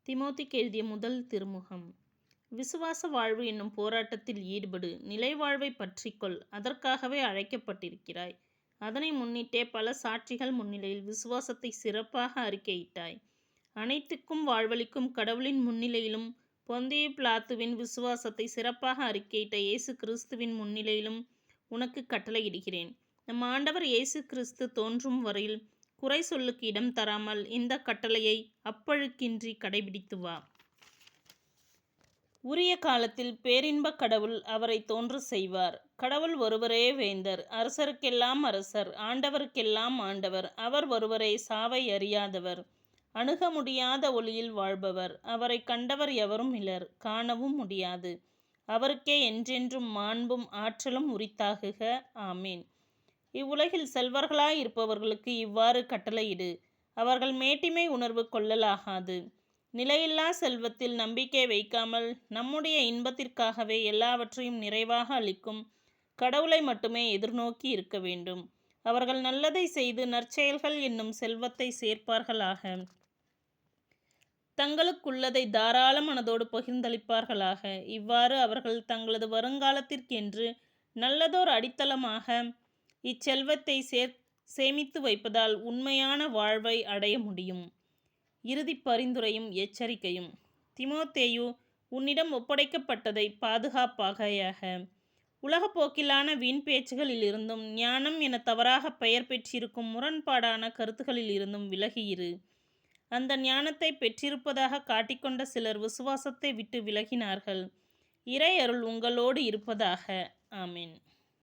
திமோத்திக்கு எழுதிய முதல் திருமுகம். விசுவாச வாழ்வு என்னும் போராட்டத்தில் ஈடுபடு, நிலை வாழ்வை பற்றிக்கொள், அதற்காகவே அழைக்கப்பட்டிருக்கிறாய். அதனை முன்னிட்டே பல சாட்சிகள் முன்னிலையில் விசுவாசத்தை சிறப்பாக அறிக்கையிட்டாய். அனைத்துக்கும் வாழ்வளிக்கும் கடவுளின் முன்னிலையிலும் பொந்திய பிலாத்துவின் விசுவாசத்தை சிறப்பாக அறிக்கையிட்ட இயேசு கிறிஸ்துவின் முன்னிலையிலும் உனக்கு கட்டளையிடுகிறேன். நம் ஆண்டவர் இயேசு கிறிஸ்து தோன்றும் வரையில் குறை சொல்லுக்கு இடம் தராமல் இந்த கட்டளையை அப்பழுக்கின்றி கடைபிடித்து வா. உரிய காலத்தில் பேரின்ப கடவுள் அவரை தோன்று செய்வார். கடவுள் ஒருவரே வேந்தர், அரசருக்கெல்லாம் அரசர், ஆண்டவருக்கெல்லாம் ஆண்டவர். அவர் ஒருவரே, சாவை அறியாதவர், அணுக முடியாத ஒளியில் வாழ்பவர். அவரை கண்டவர் எவரும் இலர், காணவும் முடியாது. அவருக்கே என்றென்றும் மாண்பும் ஆற்றலும் உரித்தாகுக. ஆமேன். இவ்வுலகில் செல்வர்களாய் இருப்பவர்களுக்கு இவ்வாறு கட்டளையிடு. அவர்கள் மேட்டிமை உணர்வு கொள்ளலாகாது. நிலையில்லா செல்வத்தில் நம்பிக்கை வைக்காமல் நம்முடைய இன்பத்திற்காகவே எல்லாவற்றையும் நிறைவாக அளிக்கும் கடவுளை மட்டுமே எதிர்நோக்கி இருக்க வேண்டும். அவர்கள் நல்லதை செய்து நற்செயல்கள் என்னும் செல்வத்தை சேர்ப்பார்களாக. தங்களுக்குள்ளதை தாராள மனதோடு பகிர்ந்தளிப்பார்களாக. இவ்வாறு அவர்கள் தங்களது வருங்காலத்திற்கென்று நல்லதோர் அடித்தளமாக இச்செல்வத்தை சேமித்து வைப்பதால் உண்மையான வாழ்வை அடைய முடியும். இறுதி பரிந்துரையும் எச்சரிக்கையும். திமோத்தேயு, உன்னிடம் ஒப்படைக்கப்பட்டதை பாதுகாப்பாயாக. உலகப்போக்கிலான வீண் பேச்சுகளில் இருந்தும் ஞானம் என தவறாக பெயர் பெற்றிருக்கும் முரண்பாடான கருத்துகளில் இருந்தும் விலகியிரு. அந்த ஞானத்தை பெற்றிருப்பதாக காட்டிக்கொண்ட சிலர் விசுவாசத்தை விட்டு விலகினார்கள். இறை அருள் உங்களோடு இருப்பதாக. ஆமேன்.